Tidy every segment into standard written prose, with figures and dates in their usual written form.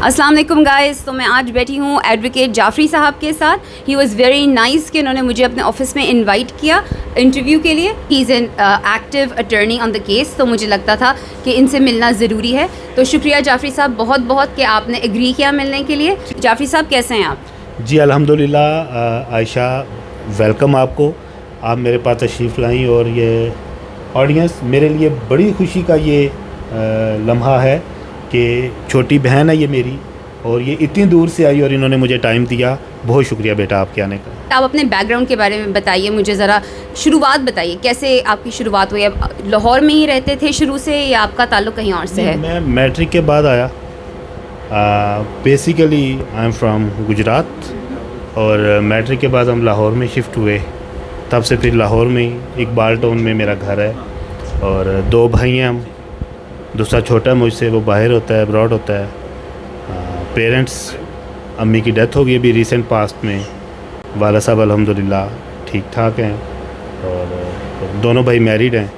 अस्सलाम वालेकुम गाइस। तो मैं आज बैठी हूँ एडवोकेट जाफरी साहब के साथ। ही वाज़ वेरी नाइस कि उन्होंने मुझे अपने ऑफिस में इनवाइट किया इंटरव्यू के लिए। He is an active attorney on the case, तो मुझे लगता था कि इनसे मिलना ज़रूरी है। तो शुक्रिया जाफरी साहब बहुत बहुत कि आपने एग्री किया मिलने के लिए। जाफरी साहब कैसे हैं आप? जी अल्हम्दुलिल्लाह आयशा, वेलकम आपको। आप मेरे पास तशरीफ़ लाई और ये ऑडियंस मेरे लिए बड़ी खुशी का ये लम्हा है कि छोटी बहन है ये मेरी और ये इतनी दूर से आई और इन्होंने मुझे टाइम दिया। बहुत शुक्रिया बेटा आपके आने का। आप अपने बैकग्राउंड के बारे में बताइए मुझे ज़रा, शुरुआत बताइए कैसे आपकी शुरुआत हुई। अब लाहौर में ही रहते थे शुरू से या आपका ताल्लुक़ कहीं और से है? मैं मैट्रिक के बाद आया। Basically I am from Gujarat और मैट्रिक के बाद हम लाहौर में शिफ्ट हुए। तब से फिर लाहौर में ही इकबाल टाउन में मेरा घर है और 2 भाई हैं हम। दूसरा छोटा मुझसे, वो बाहर होता है, अब्रॉड होता है। पेरेंट्स, अम्मी की डेथ हो गई अभी रिसेंट पास्ट में। वाला साहब अल्हम्दुलिल्लाह ठीक ठाक हैं और दोनों भाई मैरिड हैं।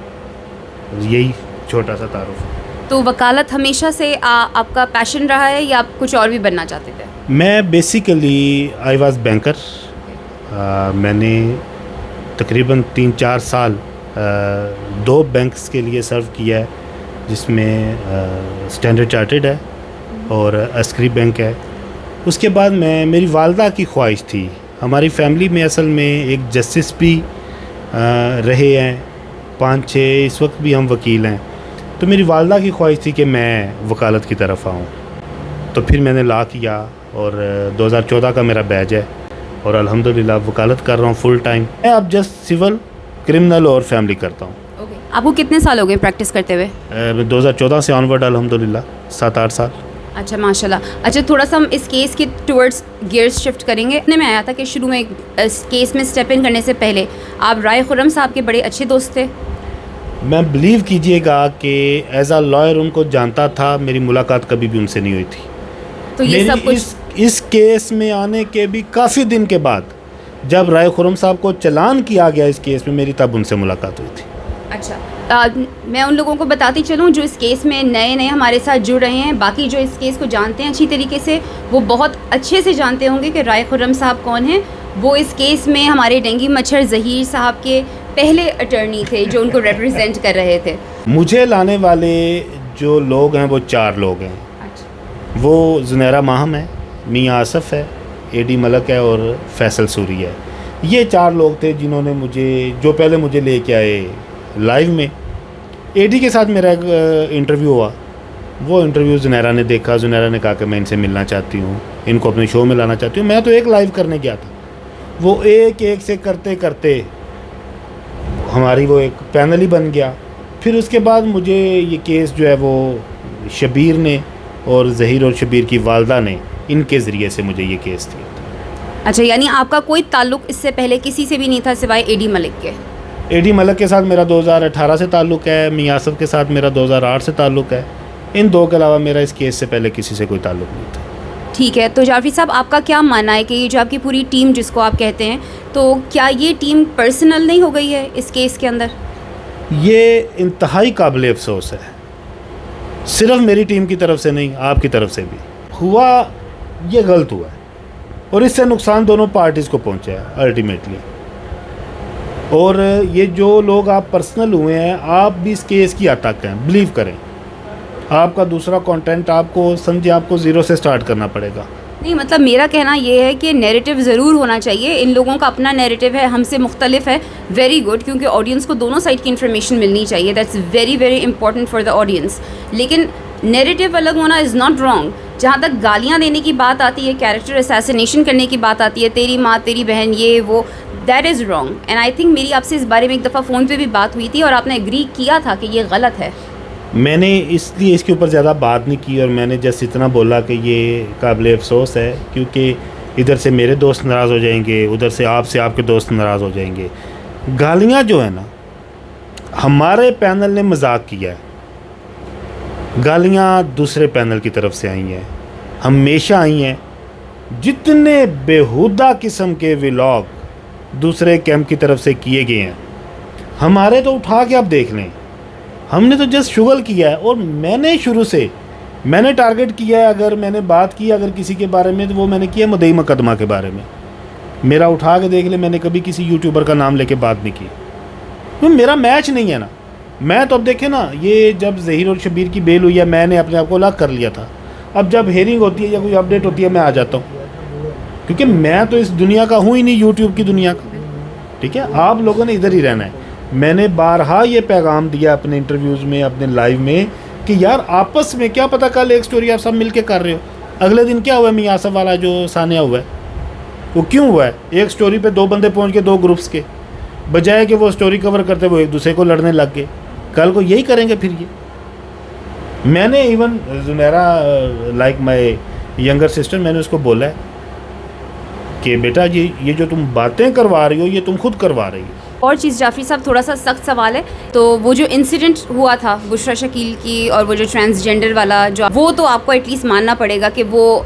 यही छोटा सा तारुफ। तो वकालत हमेशा से आपका पैशन रहा है या आप कुछ और भी बनना चाहते थे? मैं बेसिकली आई वाज बैंकर। मैंने तकरीबन 3-4 साल 2 बैंक्स के लिए सर्व किया है, जिसमें स्टैंडर्ड चार्टर्ड है और अस्करी बैंक है। उसके बाद मेरी वालदा की ख्वाहिश थी। हमारी फैमिली में असल में एक जस्टिस भी रहे हैं, 5-6 इस वक्त भी हम वकील हैं। तो मेरी वालदा की ख्वाहिश थी कि मैं वकालत की तरफ आऊँ। तो फिर मैंने लॉ किया और 2014 का मेरा बैच है और अल्हम्दुलिल्लाह वकालत कर रहा हूँ फुल टाइम। मैं अब जस्ट सिविल, क्रिमिनल और फैमिली करता हूँ। आपको कितने साल हो गए प्रैक्टिस करते हुए? 2014 से ऑनवर्ड अल्हम्दुलिल्लाह 7-8 साल। अच्छा माशाल्लाह। अच्छा, थोड़ा सा हम इस केस के टुवर्ड्स गियर्स शिफ्ट करेंगे। इतने में आया था कि शुरू में इस केस में स्टेप इन करने से पहले आप राय खुर्रम साहब के बड़े अच्छे दोस्त थे। मैं बिलीव कीजिएगा कि एज आ लॉयर उनको जानता था, मेरी मुलाकात कभी भी उनसे नहीं हुई थी। तो ये सब कुछ इस केस में आने के भी काफ़ी दिन के बाद जब राय खुर्रम साहब को चलान किया गया इस केस में, मेरी तब उनसे मुलाकात हुई थी। अच्छा, मैं उन लोगों को बताती चलूँ जो इस केस में नए हमारे साथ जुड़ रहे हैं। बाकी जो इस केस को जानते हैं अच्छी तरीके से, वो बहुत अच्छे से जानते होंगे कि राय खुर्रम साहब कौन हैं। वो इस केस में हमारे डेंगी मच्छर ज़हीर साहब के पहले अटर्नी थे जो उनको रिप्रेजेंट कर रहे थे। मुझे लाने वाले जो लोग हैं वो 4 लोग हैं। अच्छा। वो ज़ुनैरा माहम है, मियाँ आसफ़ है, एडी मलक है और फैसल सूरी है। ये 4 लोग थे जिन्होंने जो पहले मुझे लेके आए लाइव में। एडी के साथ मेरा एक इंटरव्यू हुआ। वो इंटरव्यू ज़ुनैरा ने देखा। ज़ुनैरा ने कहा कि मैं इनसे मिलना चाहती हूँ, इनको अपने शो में लाना चाहती हूँ। मैं तो एक लाइव करने गया था। वो एक से करते करते हमारी वो एक पैनल ही बन गया। फिर उसके बाद मुझे ये केस जो है वो शबीर ने और ज़हीर और शबीर की वालदा ने, इनके ज़रिए से मुझे ये केस दिया था। अच्छा, यानी आपका कोई ताल्लुक़ इससे पहले किसी से भी नहीं था सिवाय एडी मलिक के? एडी मलक के साथ मेरा 2018 से ताल्लुक़ है। मियाँ आसफ़ के साथ मेरा 2008 से ताल्लुक़ है। इन 2 के अलावा मेरा इस केस से पहले किसी से कोई ताल्लुक़ नहीं था। ठीक है, तो जाफरी साहब आपका क्या मानना है कि ये जो आपकी पूरी टीम जिसको आप कहते हैं, तो क्या ये टीम पर्सनल नहीं हो गई है इस केस के अंदर? ये इंतहाई काबिल अफसोस है। सिर्फ मेरी टीम की तरफ से नहीं, आपकी तरफ से भी हुआ। ये गलत हुआ है और इससे नुकसान दोनों पार्टीज़ को पहुंचा है अल्टीमेटली। और ये जो लोग आप पर्सनल हुए हैं, आप भी इस केस की आतक हैं, बिलीव करें। आपका दूसरा कंटेंट आपको समझे, आपको ज़ीरो से स्टार्ट करना पड़ेगा। नहीं, मतलब मेरा कहना ये है कि नैरेटिव ज़रूर होना चाहिए। इन लोगों का अपना नैरेटिव है, हमसे मुख्तलिफ है। वेरी गुड, क्योंकि ऑडियंस को दोनों साइड की इन्फॉर्मेशन मिलनी चाहिए। That's very very important for the audience. लेकिन नैरेटिव अलग होना इज़ नॉट रॉन्ग। जहाँ तक गालियाँ देने की बात आती है, कैरेक्टर असैसिनेशन करने की बात आती है, तेरी माँ तेरी बहन ये वो, that is wrong. And I think मेरी आपसे इस बारे में एक दफ़ा फ़ोन पे भी बात हुई थी और आपने एग्री किया था कि ये गलत है। मैंने इसलिए इसके ऊपर ज़्यादा बात नहीं की और मैंने जस्ट इतना बोला कि ये काबिल अफसोस है, क्योंकि इधर से मेरे दोस्त नाराज़ हो जाएंगे, उधर से आपके दोस्त नाराज़ हो जाएंगे। गालियाँ जो है ना, हमारे पैनल ने मजाक किया है, गालियाँ दूसरे पैनल की तरफ से आई हैं, हमेशा आई हैं। जितने बेहुदा किस्म के व्लॉग दूसरे कैंप की तरफ से किए गए हैं, हमारे तो उठा के आप देख लें। हमने तो जस्ट शुगल किया है और मैंने शुरू से मैंने टारगेट किया है, अगर मैंने बात की अगर किसी के बारे में, तो वो मैंने किया मुद्दई मुकदमा के बारे में। मेरा उठा के देख ले, मैंने कभी किसी यूट्यूबर का नाम लेके बात नहीं की, तो मेरा मैच नहीं है ना। मैं तो अब देखे ना, ये जब ज़हीर और शबीर की बेल हुई है, मैंने अपने आप को अलग कर लिया था। अब जब हेयरिंग होती है या कोई अपडेट होती है, मैं आ जाता हूँ, क्योंकि मैं तो इस दुनिया का हूँ ही नहीं, यूट्यूब की दुनिया का। ठीक है, आप लोगों ने इधर ही रहना है। मैंने बारहा ये पैगाम दिया अपने इंटरव्यूज़ में, अपने लाइव में, कि यार आपस में क्या पता कल एक स्टोरी आप सब मिल के कर रहे हो, अगले दिन क्या हुआ मियाँ आसफ वाला जो सानिया हुआ है, वो क्यों हुआ है? एक स्टोरी पे 2 बंदे पहुंच गए 2 ग्रुप्स के, बजाय कि वो स्टोरी कवर करते वो एक दूसरे को लड़ने लग गए। कल को यही करेंगे फिर ये। मैंने even Zunaira like my younger sister, मैंने उसको बोला है कि बेटा ये जो तुम बातें करवा रही हो, ये तुम खुद करवा रही हो। और चीज़ जाफरी साहब, थोड़ा सा सख्त सवाल है, तो वो जो इंसिडेंट हुआ था बुशरा शकील की और वो जो ट्रांसजेंडर वाला, जो वो तो आपको एटलीस्ट मानना पड़ेगा कि वो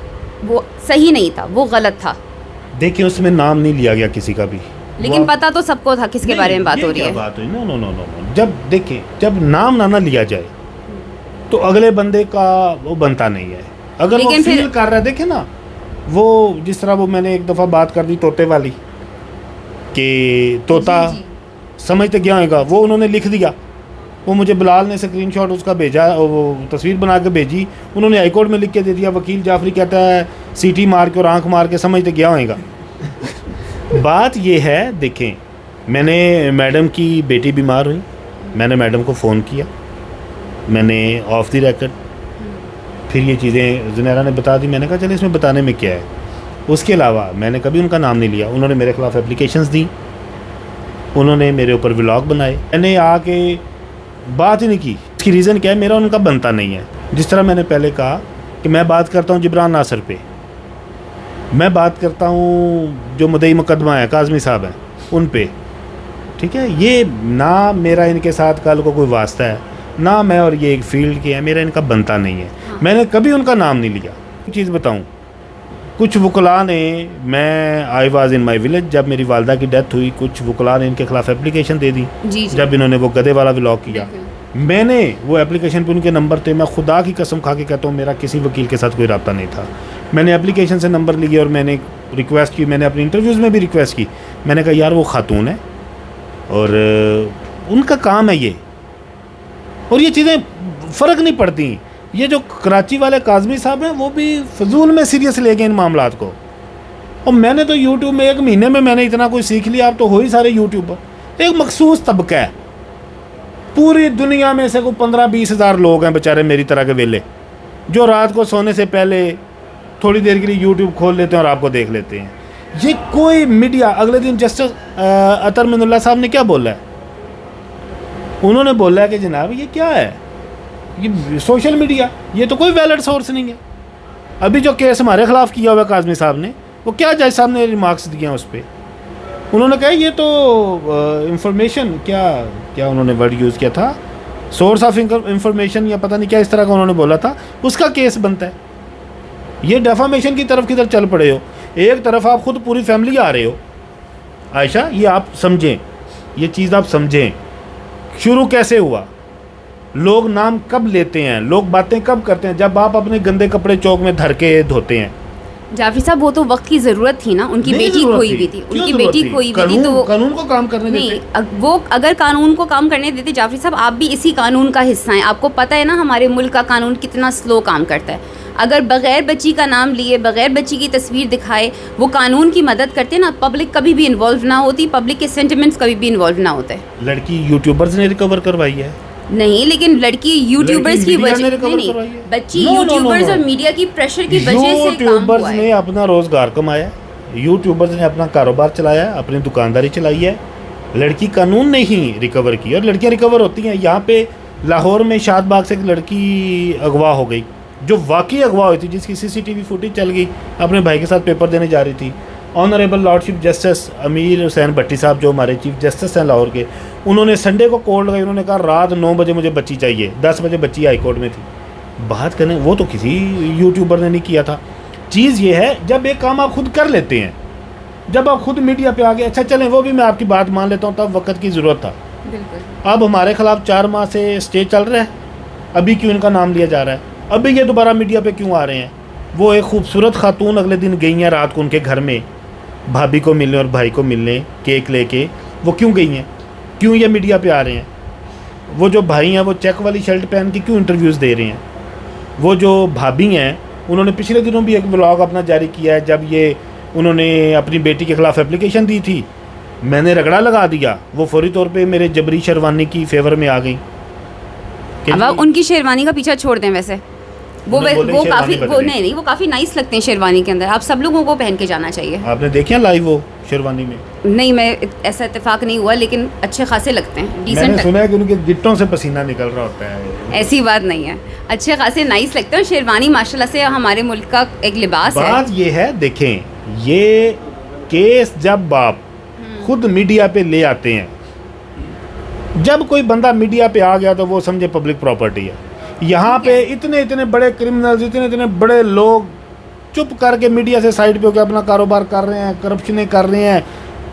सही नहीं था, वो गलत था। देखिए उसमें नाम नहीं लिया गया किसी का भी, लेकिन पता तो सबको था किसके बारे में बात हो रही है। बात हुई नो नो नो नो, जब देखिए जब नाम ना लिया जाए तो अगले बंदे का वो बनता नहीं है। अगर वो फील कर रहा है, देखे ना वो जिस तरह वो मैंने एक दफ़ा बात कर दी तोते वाली, कि तोता समझते क्या होगा, वो उन्होंने लिख दिया, वो मुझे बिलाल ने स्क्रीनशॉट उसका भेजा, वो तस्वीर बना के भेजी, उन्होंने हाई कोर्ट में लिख के दे दिया। वकील जाफरी कहता है सीटी मार के और आंख मार के समझते क्या होएगा। बात ये है, देखें मैंने मैडम की बेटी बीमार हुई, मैंने मैडम को फ़ोन किया, मैंने ऑफ द रिकॉर्ड फिर ये चीज़ें ज़ुनैरा ने बता दी। मैंने कहा चलिए इसमें बताने में क्या है। उसके अलावा मैंने कभी उनका नाम नहीं लिया। उन्होंने मेरे ख़िलाफ़ एप्लीकेशंस दी, उन्होंने मेरे ऊपर व्लॉग बनाए, मैंने आके बात ही नहीं की। इसकी रीज़न क्या है? मेरा उनका बनता नहीं है। जिस तरह मैंने पहले कहा कि मैं बात करता हूँ जिब्रान नासर पे, मैं बात करता हूँ जो मुद्दई मुकदमा है काज़मी साहब हैं उन पे, ठीक है। ये ना मेरा इनके साथ कल को कोई वास्ता है, ना मैं और ये एक फील्ड के हैं, मेरा इनका बनता नहीं है। मैंने कभी उनका नाम नहीं लिया। चीज़ बताऊँ, कुछ वकला ने, मैं I was in my village, जब मेरी वालदा की डेथ हुई, कुछ वकला ने इनके ख़िलाफ़ एप्लीकेशन दे दी जी। जब इन्होंने वो गधे वाला व्लॉग किया। मैंने वो एप्लीकेशन पे उनके नंबर थे, मैं खुदा की कसम खा के कहता हूँ मेरा किसी वकील के साथ कोई रब्ता नहीं था। मैंने एप्लीकेशन से नंबर लिए और मैंने रिक्वेस्ट की, मैंने अपने इंटरव्यूज़ में भी रिक्वेस्ट की। मैंने कहा यार वो खातून है और उनका काम है ये, और ये चीज़ें फ़र्क नहीं पड़ती। ये जो कराची वाले काज़मी साहब हैं वो भी फजूल में सीरियस ले गए इन मामलात को। और मैंने तो यूट्यूब में 1 महीने में मैंने इतना कुछ सीख लिया। आप तो हो ही सारे यूट्यूबर। एक मखसूस तबका है पूरी दुनिया में से, को 15-20 हज़ार लोग हैं बेचारे मेरी तरह के वेले, जो रात को सोने से पहले थोड़ी देर के लिए यूट्यूब खोल लेते हैं और आपको देख लेते हैं। ये कोई मीडिया, अगले दिन जस्टिस अतर मिनुल्लाह साहब ने क्या बोला है? उन्होंने बोला है कि जनाब ये क्या है, ये सोशल मीडिया, ये तो कोई वैलिड सोर्स नहीं है। अभी जो केस हमारे ख़िलाफ़ किया हुआ काज़मी साहब ने, वो क्या जज साहब ने रिमार्क्स दिए हैं उस पर? उन्होंने कहा ये तो इंफॉर्मेशन, क्या उन्होंने वर्ड यूज़ किया था, सोर्स ऑफ इंफॉर्मेशन या पता नहीं क्या इस तरह का उन्होंने बोला था, उसका केस बनता है। ये डेफामेशन की तरफ किधर चल पड़े हो? एक तरफ आप खुद पूरी फैमिली आ रहे हो। आयशा, ये आप समझें, ये चीज़ आप समझें, शुरू कैसे हुआ, लोग नाम कब लेते हैं, लोग बातें कब करते हैं, जब आप अपने गंदे कपड़े चौक में धर के धोते हैं। जाफरी साहब, वो तो वक्त की ज़रूरत थी ना, उनकी बेटी खोई हुई थी, उनकी बेटी खोई हुई थी, तो कानून को काम करने देते। वो अगर कानून को काम करने देते, जाफरी साहब आप भी इसी कानून का हिस्सा हैं। आपको पता है ना हमारे मुल्क का कानून कितना स्लो काम करता है। अगर बग़ैर बच्ची का नाम लिए, बग़ैर बच्ची की तस्वीर दिखाए वो कानून की मदद करते ना, पब्लिक कभी भी इन्वॉल्व ना होती, पब्लिक के सेंटिमेंट्स कभी भी इन्वॉल्व ना होते। लड़की यूट्यूबर्स ने रिकवर करवाई है नहीं, लेकिन लड़की यूट्यूबर्स की वजह नहीं, बच्ची यूट्यूबर्स और मीडिया की प्रेशर की वजह से यूट्यूबर्स ने अपना रोज़गार कमाया, यूट्यूबर्स ने अपना कारोबार चलाया, अपनी दुकानदारी चलाई है। लड़की कानून ने ही रिकवर की, और लड़कियां रिकवर होती हैं। यहाँ पे लाहौर में शादबाग से एक लड़की अगवा हो गई, जो वाकई अगवा हुई थी, जिसकी CCTV फुटेज चल गई, अपने भाई के साथ पेपर देने जा रही थी। ऑनरेबल लॉर्ड चीफ जस्टिस अमीर हुसैन भट्टी साहब, जो हमारे चीफ जस्टिस हैं लाहौर के, उन्होंने संडे को कॉल लगाई, उन्होंने कहा रात 9 बजे मुझे बच्ची चाहिए, 10 बजे बच्ची हाई कोर्ट में थी। बात करने वो तो किसी यूट्यूबर ने नहीं किया था। चीज़ ये है, जब एक काम आप खुद कर लेते हैं, जब आप खुद मीडिया पे आ गए, अच्छा चलें वो भी मैं आपकी बात मान लेता हूँ, तब वक्त की ज़रूरत था। बिल्कुल। अब हमारे ख़िलाफ़ 4 माह से स्टे चल रहा है, अभी क्यों इनका नाम लिया जा रहा है? अभी ये दोबारा मीडिया पे क्यों आ रहे हैं? वो एक खूबसूरत खातून अगले दिन गई हैं रात को उनके घर में भाभी को मिलने और भाई को मिलने केक लेके, वो क्यों गई हैं? क्यों ये मीडिया पे आ रहे हैं? वो जो भाई हैं वो चेक वाली शर्ट पहन के क्यों इंटरव्यूज़ दे रहे हैं? वो जो भाभी हैं उन्होंने पिछले दिनों भी एक व्लॉग अपना जारी किया है, जब ये उन्होंने अपनी बेटी के ख़िलाफ़ एप्लीकेशन दी थी, मैंने रगड़ा लगा दिया, वो फौरी तौर पे मेरे जबरी शेरवानी की फेवर में आ गई। अब आप उनकी शेरवानी का पीछा छोड़ दें। वैसे वो काफ़ी वो नहीं वो काफ़ी नाइस लगते हैं शेरवानी के अंदर। आप सब लोगों को पहन के जाना चाहिए। आपने देखे लाइव वो शेरवानी में? नहीं, मैं ऐसा इत्तेफाक नहीं हुआ, लेकिन अच्छे खासे लगते हैं, डिसेंट। मैंने सुना है कि उनके गिट्टों से पसीना निकल रहा होता है। ऐसी बात नहीं है, अच्छे खासे नाइस लगते हैं। शेरवानी माशाल्लाह से हमारे मुल्क का एक लिबास है। बात ये है, देखें, ये केस जब आप खुद मीडिया पे ले आते हैं, जब कोई बंदा मीडिया पे आ गया तो वो समझे पब्लिक प्रॉपर्टी है। यहाँ पे इतने इतने बड़े क्रिमिनल्स, इतने इतने बड़े लोग चुप करके मीडिया से साइड पे होकर अपना कारोबार कर रहे हैं, करप्शनें कर रहे हैं,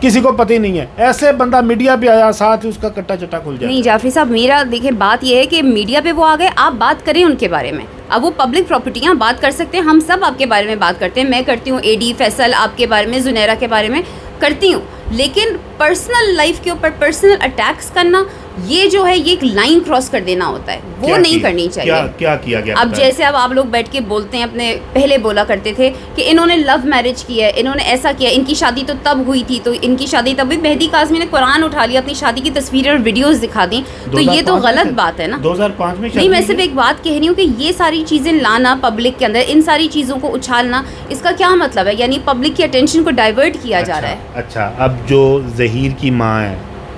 किसी को पता ही नहीं है। ऐसे बंदा मीडिया पे आया, साथ ही उसका कट्टा चट्टा खुल जाए। नहीं जाफरी साहब, मेरा देखिए बात यह है कि मीडिया पे वो आ गए, आप बात करें उनके बारे में। अब वो पब्लिक प्रॉपर्टियाँ बात कर सकते हैं, हम सब आपके बारे में बात करते हैं, मैं करती हूँ, एडी फैसल आपके बारे में, जुनैरा के बारे में करती हूँ, लेकिन पर्सनल लाइफ के ऊपर पर्सनल अटैक्स करना, ये जो है ये एक लाइन क्रॉस कर देना होता है, वो नहीं करनी चाहिए। क्या किया गया? अब जैसे अब आप लोग बैठ के बोलते हैं, अपने पहले बोला करते थे कि इन्होंने लव मैरिज किया है, इन्होंने ऐसा किया, इनकी शादी तो तब हुई थी, तो इनकी शादी तब हुई। मेहदी काज़मी ने कुरान उठा लिया, अपनी शादी की तस्वीरें और वीडियोस दिखा दी, तो ये तो गलत बात है ना। 2005 में नहीं, मैं सिर्फ एक बात कह रही हूँ कि ये सारी चीज़ें लाना पब्लिक के अंदर, इन सारी चीज़ों को उछालना, इसका क्या मतलब है? यानी पब्लिक की अटेंशन को डाइवर्ट किया जा रहा है। अच्छा, अब जो ज़हीर की माँ है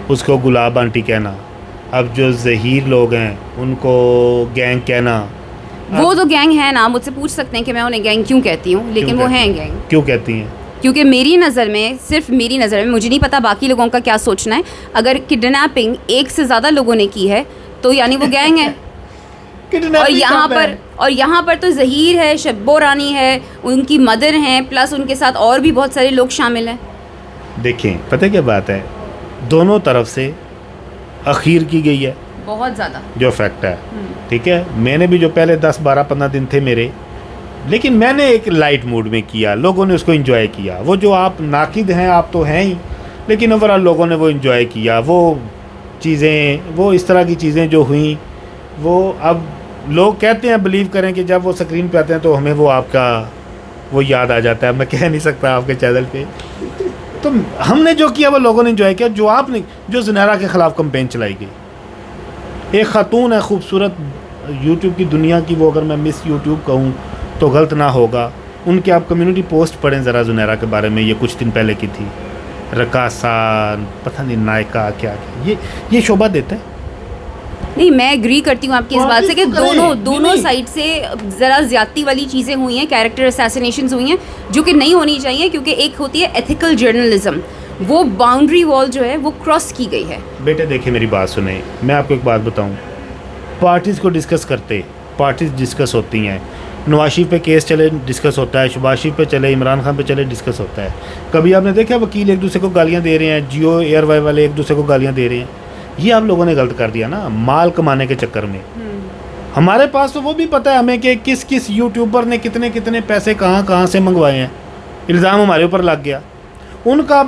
उसको गुलाब आंटी कहना, अब जो ज़हीर लोग हैं उनको गैंग कहना। वो तो गैंग है ना, मुझसे पूछ सकते हैं कि मैं उन्हें गैंग क्यों कहती हूँ, लेकिन वो हैं गैंग। क्यों कहती हैं? क्योंकि मेरी नज़र में, सिर्फ मेरी नज़र में, मुझे नहीं पता बाकी लोगों का क्या सोचना है, अगर किडनैपिंग एक से ज़्यादा लोगों ने की है तो यानी वो गैंग है। और यहाँ पर तो ज़हीर है, शब्बो रानी है, उनकी मदर हैं, प्लस उनके साथ और भी बहुत सारे लोग शामिल हैं। देखें, पता क्या बात है, दोनों तरफ से अखीर की गई है बहुत ज़्यादा, जो फैक्ट है। ठीक है, मैंने भी जो पहले 10, 12, 15 दिन थे मेरे, लेकिन मैंने एक लाइट मूड में किया, लोगों ने उसको एंजॉय किया। वो जो आप नाकिद हैं, आप तो हैं ही, लेकिन ओवरऑल लोगों ने वो एंजॉय किया। वो चीज़ें, वो इस तरह की चीज़ें जो हुई, वो अब लोग कहते हैं, बिलीव करें कि जब वो स्क्रीन पे आते हैं तो हमें वो आपका वो याद आ जाता है। मैं कह नहीं सकता आपके चैनल पे, तो हमने जो किया वो लोगों ने एंजॉय किया। जो आपने, जो जुनैरा के ख़िलाफ़ कैंपेन चलाई गई, एक ख़ातून है खूबसूरत यूट्यूब की दुनिया की, वो अगर मैं मिस यूट्यूब कहूँ तो गलत ना होगा, उनके आप कम्युनिटी पोस्ट पढ़ें ज़रा जुनैरा के बारे में, ये कुछ दिन पहले की थी। रकासा, पता नहीं नायका क्या, ये शोभा देता है। नहीं, मैं एग्री करती हूँ आपकी इस बात से कि दोनों साइड से ज़रा ज़्यादती वाली चीज़ें हुई हैं, कैरेक्टर असैसिनेशंस हुई हैं, जो कि नहीं होनी चाहिए, क्योंकि एक होती है एथिकल जर्नलिज्म, वो बाउंड्री वॉल जो है वो क्रॉस की गई है। बेटे देखिए, मेरी बात सुने, मैं आपको एक बात बताऊँ, पार्टीज़ को डिस्कस करते, पार्टीज़ डिस्कस होती हैं, नवाज शरीफ पे केस चले डिस्कस होता है, शहबाज शरीफ पे चले, इमरान खान पे चले डिस्कस होता है। कभी आपने देखा वकील एक दूसरे को गालियाँ दे रहे हैं, जियो एयरवाई वाले एक दूसरे को गालियाँ दे रहे हैं? ये आप लोगों ने गलत कर दिया ना, माल कमाने के चक्कर में। हमारे पास तो वो भी पता है हमें कि किस किस यूट्यूबर ने कितने कितने पैसे कहाँ से मंगवाए हैं, इल्ज़ाम हमारे ऊपर लग गया। उनका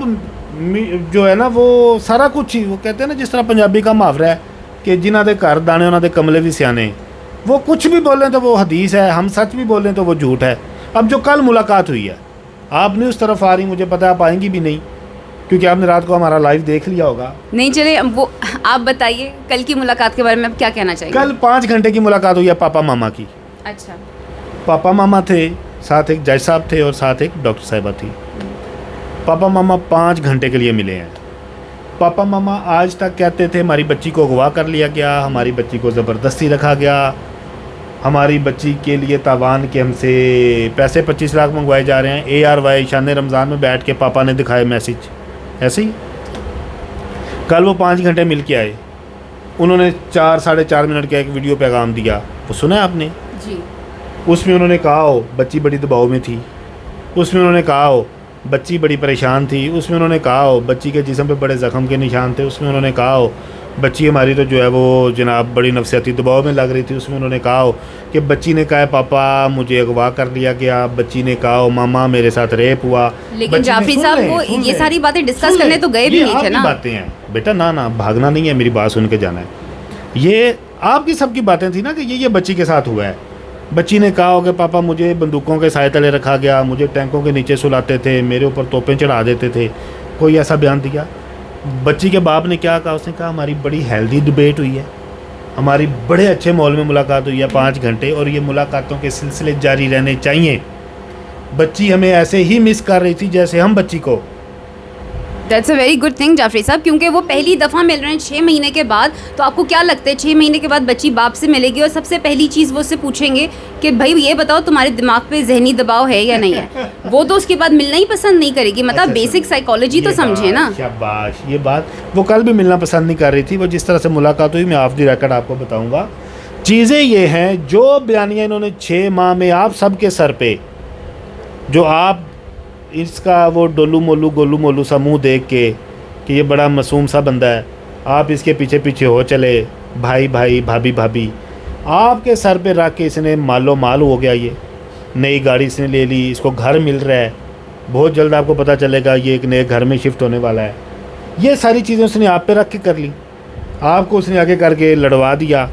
जो है ना वो सारा कुछ ही, वो कहते हैं ना, जिस तरह पंजाबी का मुहावरा है कि जिन्हों के घर दाने उन्होंने कमले भी सियाने, वो कुछ भी बोलें तो वो हदीस है, हम सच भी बोलें तो वो झूठ है। अब जो कल मुलाकात हुई है, आप नहीं उस तरफ आ रही, मुझे पता है आप आएंगी भी नहीं, क्योंकि आपने रात को हमारा लाइव देख लिया होगा। नहीं, चले वो आप बताइए कल की मुलाकात के बारे में आप क्या कहना चाहिए? कल 5 घंटे की मुलाकात हुई है पापा मामा की। अच्छा, पापा मामा थे, साथ एक जज साहब थे और साथ एक डॉक्टर साहिबा थी। पापा मामा 5 घंटे के लिए मिले हैं। पापा मामा आज तक कहते थे हमारी बच्ची को अगवा कर लिया गया, हमारी बच्ची को ज़बरदस्ती रखा गया, हमारी बच्ची के लिए तावान के हमसे पैसे 25 लाख मंगवाए जा रहे हैं। ARY शान रमज़ान में बैठ के पापा ने दिखाए मैसेज, ऐसे ही। कल वो 5 घंटे मिल के आए, उन्होंने 4 साढ़े 4 मिनट का एक वीडियो पैगाम दिया, वो सुना है आपने जी? उसमें उन्होंने कहा हो बच्ची बड़ी दबाव में थी, उसमें उन्होंने कहा हो बच्ची बड़ी परेशान थी, उसमें उन्होंने कहा हो बच्ची के जिस्म पे बड़े ज़ख्म के निशान थे, उसमें उन्होंने कहा हो बच्ची हमारी तो जो है वो जनाब बड़ी नफसियाती दबाव में लग रही थी। उसमें उन्होंने कहा हो कि बच्ची ने कहा पापा मुझे अगवा कर लिया गया, बच्ची ने कहा हो मामा मेरे साथ रेप हुआ। लेकिन जाफरी साहब वो ये सारी बातें डिस्कस करने तो गए भी नहीं थे ना। बातें हैं बेटा, ना भागना नहीं है, मेरी बात सुन के जाना है। ये आपकी सबकी बातें थी ना कि ये बच्ची के साथ हुआ है। बच्ची ने कहा हो कि पापा मुझे बंदूकों के साए तले रखा गया, मुझे टैंकों के नीचे सुलाते थे, मेरे ऊपर तोपें चढ़ा देते थे। कोई ऐसा बयान दिया? बच्ची के बाप ने क्या कहा? उसने कहा हमारी बड़ी हेल्दी डिबेट हुई है, हमारी बड़े अच्छे माहौल में मुलाकात हुई है 5 घंटे, और ये मुलाकातों के सिलसिले जारी रहने चाहिए। बच्ची हमें ऐसे ही मिस कर रही थी जैसे हम बच्ची को। That's a very good thing Jafri sahab, क्योंकि वो पहली दफ़ा मिल रहे हैं 6 महीने के बाद। तो आपको क्या लगता है 6 महीने के बाद बच्ची बाप से मिलेगी और सबसे पहली चीज़ वो उससे पूछेंगे कि भाई ये बताओ तुम्हारे दिमाग पे जहनी दबाव है या नहीं है? वो तो उसके बाद मिलना ही पसंद नहीं करेगी। मतलब बेसिक साइकोलॉजी तो समझे ना। शाबाश, ये बात वो कल भी मिलना पसंद नहीं कर रही थी। वो जिस तरह से मुलाकात हुई मैं ऑफ द रिकॉर्ड आपको बताऊँगा। चीज़ें ये हैं जो बयानियाँ इन्होंने 6 माह में आप सबके सर पे, जो आप इसका वो डोलू मोलू गोलू मोलू सा मुँह देख के कि ये बड़ा मासूम सा बंदा है, आप इसके पीछे पीछे हो चले, भाई भाई भाभी भाभी, आपके सर पे रख के इसने मालो माल हो गया। ये नई गाड़ी इसने ले ली, इसको घर मिल रहा है, बहुत जल्द आपको पता चलेगा ये एक नए घर में शिफ्ट होने वाला है। ये सारी चीज़ें उसने आप पे रख के कर ली, आपको उसने आगे करके लड़वा दिया।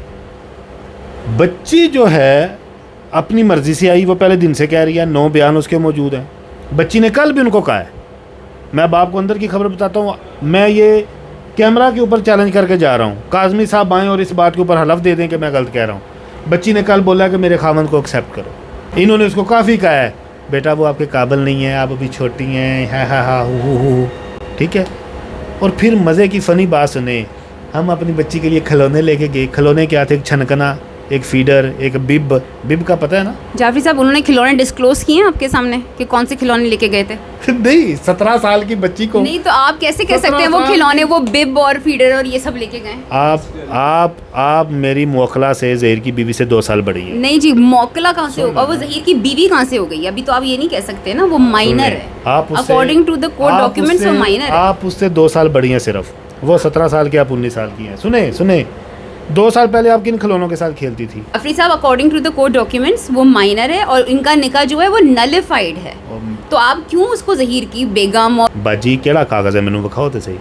बच्ची जो है अपनी मर्ज़ी से आई, वो पहले दिन से कह रही है, 9 बयान उसके मौजूद हैं। बच्ची ने कल भी उनको कहा है। मैं अब आपको अंदर की खबर बताता हूँ, मैं ये कैमरा के ऊपर चैलेंज करके जा रहा हूँ, काज़मी साहब आएँ और इस बात के ऊपर हलफ दे दें कि मैं गलत कह रहा हूँ। बच्ची ने कल बोला कि मेरे खामन को एक्सेप्ट करो। इन्होंने उसको काफ़ी कहा है, बेटा वो आपके काबिल नहीं है, आप अभी छोटी हैं, हा हु, ठीक है। और फिर मज़े की फ़नी बात सुने, हम अपनी बच्ची के लिए खिलौने लेके गए। खिलौने क्या थे? एक छनकना, एक फीडर, एक बिब का पता है ना? जाफरी साहब उन्होंने खिलौने डिस्क्लोज किए हैं आपके सामने कि कौन से खिलौने लेके गए थे? नहीं, 17 साल की बच्ची को नहीं, तो आप कैसे कह सकते हैं वो खिलौने, वो बिब और फीडर और ये सब लेके गए? आप मेरी मोकला से ज़हीर की बीवी से 2 साल बड़ी है। नहीं जी, मोकला कहाँ से होगा? वो ज़हीर की बीवी कहाँ से हो गई? अभी तो आप ये नहीं कह सकते ना, वो माइनर है। According to the court documents वो माइनर है। आप उससे 2 साल बड़ी हैं सिर्फ, वो 17 साल की, आप 19 साल की हैं। सुने 2 साल पहले आप किन खिलौनों के साथ खेलती थी? Jafri sahab according to the court documents वो माइनर है और इनका निकाह जो है वो नलिफाइड है। तो आप क्यों उसको ज़हीर की बेगम और बाजी केड़ा कागज़ है? मैनू दिखाओ तो सही।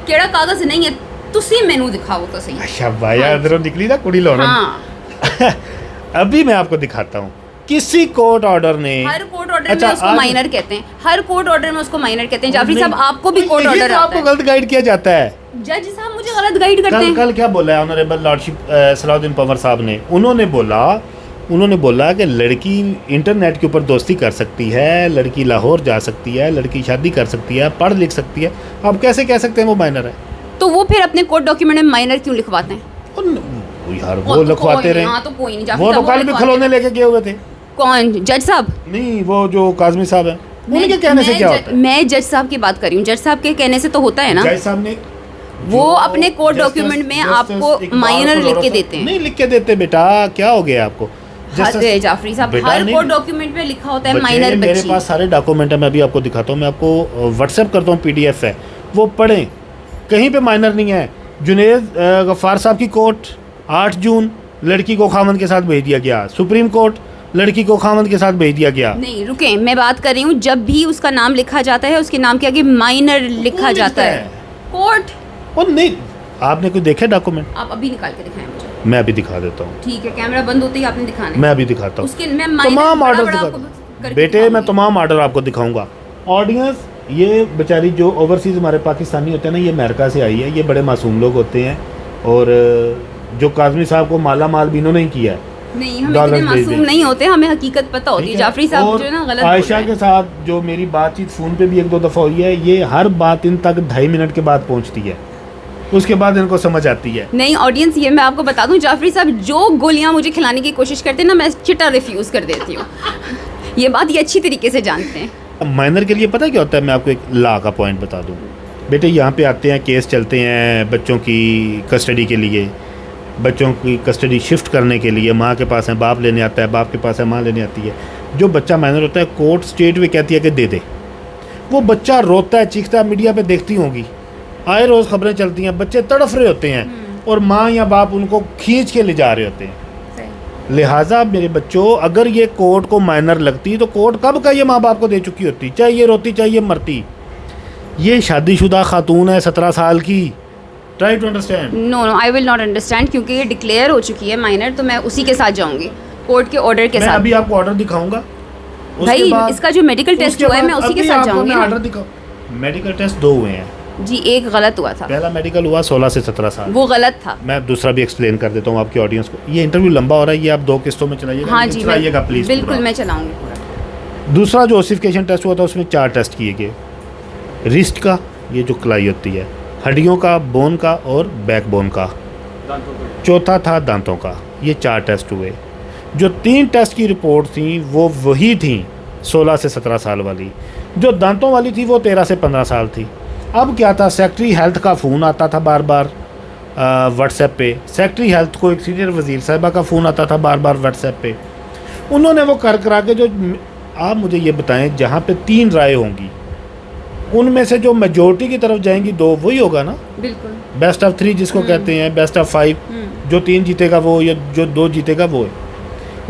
केड़ा कागज़ नहीं है, तुसी मैनू दिखाओ तो सही। अच्छा भाई, अंदरों निकली ना कुड़ी लौना। हाँ। अभी मैं आपको दिखाता हूँ। किसी कोर्ट ऑर्डर ने, हर कोर्ट ऑर्डर में उसको माइनर कहते हैं, हर कोर्ट ऑर्डर में उसको माइनर कहते हैं। जाफरी साहब आपको भी कोर्ट ऑर्डर आता है। आपको गलत गाइड किया जाता है। जज साहब मुझे गलत गाइड करते हैं। कल क्या बोला है ऑनरेबल लॉर्डशिप सलाउद्दीन पंवर साहब ने? उन्होंने बोला कि लड़की इंटरनेट के ऊपर दोस्ती कर सकती है, लड़की लाहौर जा सकती है, लड़की शादी कर सकती है, पढ़ लिख सकती है। आप कैसे कह सकते हैं वो माइनर है? तो वो फिर अपने कोर्ट डॉक्यूमेंट में माइनर क्यों लिखवाते हैं? यार वो लिखवाते रहे, वो तो कल भी खिलौने लेके गए हुए थे। कौन? जज साहब? नहीं, वो जो काज़मी साहब है, उनके कहने से क्या होता है? मैं जज साहब की बात कर रही हूँ। जज साहब के कहने से तो होता है ना। जज साहब ने वो अपने कोर्ट डॉक्यूमेंट में आपको माइनर लिख के देते हैं। नहीं लिख के देते बेटा, क्या हो गया आपको? जाफरी साहब हर कोर्ट डॉक्यूमेंट में लिखा होता है माइनर बच्ची। मेरे पास सारे डॉक्यूमेंट है, मैं अभी आपको दिखाता हूँ। मैं आपको व्हाट्सएप करता हूँ, PDF है, वो पढ़ें। कहीं पे माइनर नहीं है। जुनेद गफ्फार साहब की कोर्ट 8 जून लड़की को खामन के साथ भेज दिया गया। सुप्रीम कोर्ट लड़की को खामन के साथ भेज दिया गया। नहीं रुके, मैं बात कर रही हूँ, जब भी उसका नाम लिखा जाता है उसके नाम के आगे माइनर लिखा जाता है। कोर्ट और नहीं, आपने कोई देखे डॉक्यूमेंट? आप अभी निकाल के दिखाएं मुझे। मैं अभी दिखा देता हूँ। ठीक है, कैमरा बंद होते ही आपने दिखाना है। मैं अभी दिखाता हूँ। उसके मैं तमाम ऑर्डर दिखाऊंगा बेटे, मैं तमाम ऑर्डर आपको दिखाऊंगा। ऑडियंस, ये बेचारी जो ओवरसीज़ हमारे पाकिस्तानी होते हैं ना, ये अमेरिका से आई है, ये बड़े मासूम लोग होते हैं। और जो काज़मी साहब को माला माल भी इन्होंने किया है। नहीं, हम इतने मासूम नहीं होते, हमें हकीकत पता होती है। जाफरी साहब जो है ना गलत। आयशा के साथ जो मेरी बातचीत फ़ोन पे भी 1-2 दफ़ा हुई है, ये हर बात इन तक 2.5 मिनट के बाद पहुंचती है, उसके बाद इनको समझ आती है। नहीं ऑडियंस, ये मैं आपको बता दूं, जाफरी साहब जो गोलियां मुझे खिलाने की कोशिश करते हैं ना, मैं चिट्टा रिफ्यूज़ कर देती हूँ। ये बात ये अच्छी तरीके से जानते हैं। माइनर के लिए पता क्या होता है? मैं आपको एक लॉ का पॉइंट बता दूँ बेटे। यहाँ पे आते हैं, केस चलते हैं बच्चों की कस्टडी के लिए, बच्चों की कस्टडी शिफ्ट करने के लिए। माँ के पास है, बाप लेने आता है, बाप के पास है, माँ लेने आती है। जो बच्चा माइनर होता है, कोर्ट स्टेट में कहती है कि दे दे। वो बच्चा रोता है, चीखता है, मीडिया पे देखती होंगी आए रोज़ खबरें चलती हैं, बच्चे तड़फ रहे होते हैं और माँ या बाप उनको खींच के ले जा रहे होते हैं। लिहाजा मेरे बच्चों, अगर ये कोर्ट को माइनर लगती तो कोर्ट कब का ये माँ बाप को दे चुकी होती, चाहे ये रोती चाहे ये मरती। ये शादीशुदा खातून है 17 साल की, try to understand. No no, I will not understand, क्योंकि ये डिक्लेयर हो चुकी है माइनर, तो मैं उसी के साथ जाऊंगी, कोर्ट के ऑर्डर के मैं साथ। अभी आपको ऑर्डर दिखाऊंगा भाई इसका जो मेडिकल टेस्ट हुआ है मैं उसी के साथ जाऊंगी। ऑर्डर दिखाओ। मेडिकल टेस्ट 2 हुए हैं जी, एक गलत हुआ था। पहला मेडिकल हुआ 16 से 17 साल, वो गलत था। मैं दूसरा भी एक्सप्लेन कर देता हूँ आपकी ऑडियंस को। ये इंटरव्यू लंबा हो रहा है, ये आप 2 किस्तों में चलाइएगा। हाँ जी, चलाइएगा प्लीज़। बिल्कुल मैं चलाऊंगी पूरा। दूसरा जो ओसिफिकेशन टेस्ट हुआ था उसमें 4 टेस्ट किए गए, रिस्ट का, ये जो कलाई होती है, हड्डियों का, बोन का और बैक बोन का, चौथा था दांतों का। ये 4 टेस्ट हुए। जो 3 टेस्ट की रिपोर्ट थी वो वही थी 16 से 17 साल वाली। जो दांतों वाली थी वो 13 से 15 साल थी। अब क्या था, सेक्रेटरी हेल्थ का फ़ोन आता था बार बार व्हाट्सएप पे। सेक्रेटरी हेल्थ को एक सीनियर वज़ीर साहिबा का फ़ोन आता था बार बार व्हाट्सएप पे। उन्होंने वो कर करा के, जो आप मुझे ये बताएं, जहाँ पे 3 राय होंगी उनमें से जो मेजोरिटी की तरफ जाएंगी 2 वही होगा ना। बिल्कुल। बेस्ट ऑफ 3 जिसको कहते हैं, बेस्ट ऑफ 5, जो 3 जीतेगा वो, या जो 2 जीतेगा वो है।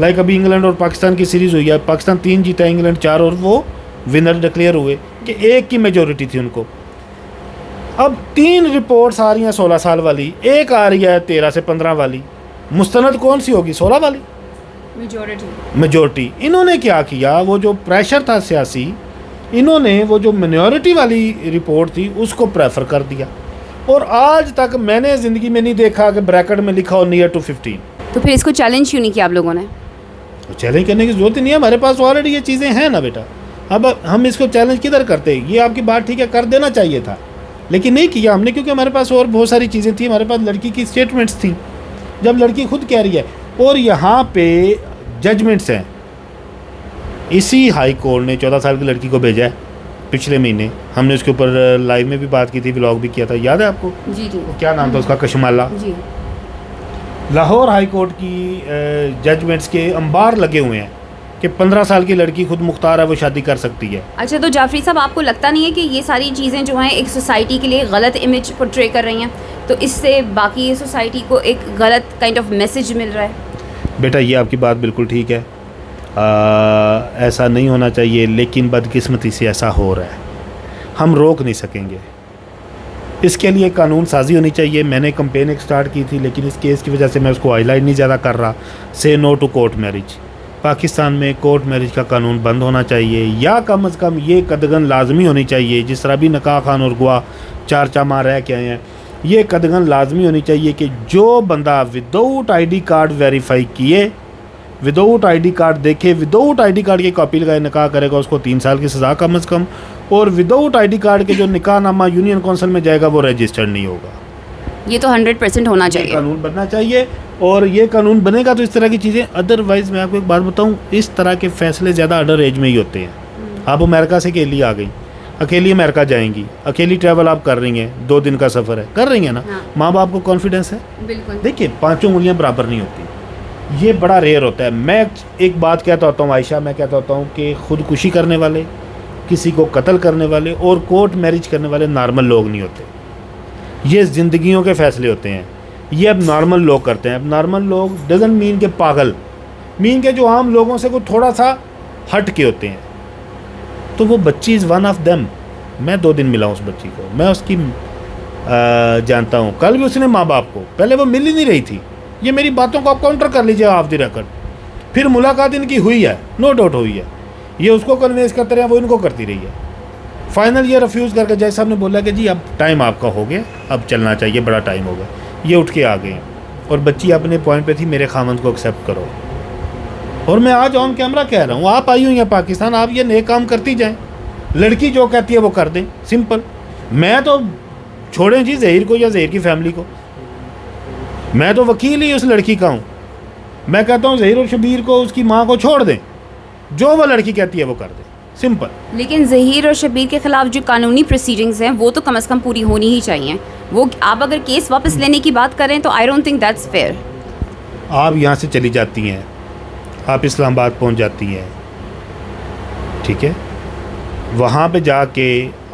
लाइक अभी इंग्लैंड और पाकिस्तान की सीरीज़ हुई है, पाकिस्तान 3 जीता, इंग्लैंड 4, और वो विनर डिक्लेयर हुए कि 1 की मेजोरिटी थी उनको। अब 3 रिपोर्ट्स आ रही हैं 16 साल वाली, 1 आ रही है 13 से 15 वाली। मुस्तनद कौन सी होगी? 16 वाली मेजोरिटी। इन्होंने क्या किया, वो जो प्रेशर था सियासी, इन्होंने वो जो मिनॉरिटी वाली रिपोर्ट थी उसको प्रेफर कर दिया। और आज तक मैंने ज़िंदगी में नहीं देखा कि ब्रैकेट में लिखा हो नियर टू 15। तो फिर इसको चैलेंज क्यों नहीं किया आप लोगों ने? चैलेंज करने की ज़रूरत ही नहीं है, हमारे पास ऑलरेडी ये चीज़ें हैं ना बेटा। अब हम इसको चैलेंज किधर करते? ये आपकी बात ठीक है, कर देना चाहिए था, लेकिन नहीं किया हमने, क्योंकि हमारे पास और बहुत सारी चीज़ें थी। हमारे पास लड़की की स्टेटमेंट्स थी, जब लड़की खुद कह रही है, और यहाँ पे जजमेंट्स हैं। इसी हाई कोर्ट ने 14 साल की लड़की को भेजा है पिछले महीने। हमने उसके ऊपर लाइव में भी बात की थी, व्लॉग भी किया था, याद है आपको? जी जी। क्या नाम था उसका? कशमाला जी। लाहौर हाई कोर्ट की जजमेंट्स के अंबार लगे हुए हैं कि 15 साल की लड़की खुद मुख्तार है, वो शादी कर सकती है। अच्छा, तो जाफरी साहब, आपको लगता नहीं है कि ये सारी चीज़ें जो हैं एक सोसाइटी के लिए गलत इमेज पोर्ट्रे कर रही हैं, तो इससे बाकी सोसाइटी को एक गलत काइंड ऑफ मैसेज मिल रहा है? बेटा ये आपकी बात बिल्कुल ठीक है, ऐसा नहीं होना चाहिए, लेकिन बदकिस्मती से ऐसा हो रहा है। हम रोक नहीं सकेंगे, इसके लिए कानून साजी होनी चाहिए। मैंने कंपेन एक स्टार्ट की थी, लेकिन इस केस की वजह से मैं उसको हाईलाइट नहीं ज़्यादा कर रहा। Say no to court marriage. Pakistan में कोर्ट मैरिज का कानून बंद होना चाहिए, या कम अज़ कम ये कदगन लाजमी होनी चाहिए। जिस तरह भी निकाह खान और गवाह 4 माह रह के आए हैं, ये कदगन लाजमी होनी चाहिए कि जो बंदा विदाउट ID कार्ड वेरीफाई किए, विदाउट ID कार्ड देखे, विदाउट ID कार्ड की कॉपी लगाए निकाह करेगा, उसको 3 साल की सज़ा कम अज़ कम। और विदाउट ID कार्ड के जो निकाह नामा यूनियन काउंसिल में जाएगा वो रजिस्टर्ड नहीं होगा। ये तो 100% होना चाहिए, कानून बनना चाहिए। और ये कानून बनेगा तो इस तरह की चीज़ें, अदरवाइज़ मैं आपको एक बात बताऊँ, इस तरह के फैसले ज़्यादा अंडर एज में ही होते हैं। आप अमेरिका से अकेली आ गई, अकेली अमेरिका जाएंगी, अकेली ट्रैवल आप कर रही हैं, 2 दिन का सफ़र है, कर रही हैं ना। हाँ। माँ बाप को कॉन्फिडेंस है। बिल्कुल। देखिए 5 उंगलियां बराबर नहीं होती, ये बड़ा रेयर होता है। मैं एक बात कहता होता हूँ आयशा, मैं कहता होता हूँ कि खुदकुशी करने वाले, किसी को कत्ल करने वाले और कोर्ट मैरिज करने वाले नॉर्मल लोग नहीं होते। ये ज़िंदगियों के फ़ैसले होते हैं, ये अब नॉर्मल लोग करते हैं। अब नॉर्मल लोग डजंट मीन के पागल, मीन के जो आम लोगों से को थोड़ा सा हट के होते हैं। तो वो बच्ची इज़ वन ऑफ देम। मैं 2 दिन मिला हूँ उस बच्ची को, मैं उसकी जानता हूँ। कल भी उसने माँ बाप को, पहले वो मिल ही नहीं रही थी। ये मेरी बातों को आप काउंटर कर लीजिए ऑफ द रिकॉर्ड। फिर मुलाकात इनकी हुई है, नो डाउट हुई है। ये उसको कन्वेंस करते रहे, वो इनको करती रही है। फाइनल ये रिफ्यूज़ करके जज साहब ने बोला कि जी अब टाइम आपका हो गया, अब चलना चाहिए, बड़ा टाइम हो गया। ये उठ के आ गए और बच्ची अपने पॉइंट पे थी, मेरे खामंद को एक्सेप्ट करो। और मैं आज ऑन कैमरा कह रहा हूँ, आप आई हुई हैं पाकिस्तान, आप ये नए काम करती जाएँ। लड़की जो कहती है वो कर दें, सिंपल। मैं तो छोड़ें जी ज़हीर को या ज़हीर की फैमिली को, मैं तो वकील ही उस लड़की का हूँ। मैं कहता हूँ ज़हीर और शबीर को, उसकी माँ को छोड़ दें, जो वो लड़की कहती है वो कर दें, सिंपल। लेकिन ज़हीर और शबीर के ख़िलाफ़ जो कानूनी प्रोसीडिंग्स हैं वो तो कम से कम पूरी होनी ही चाहिए। वो आप अगर केस वापस लेने की बात करें तो I don't think that's fair. आप यहाँ से चली जाती हैं, आप इस्लामाबाद पहुँच जाती हैं, ठीक है, वहाँ पे जाके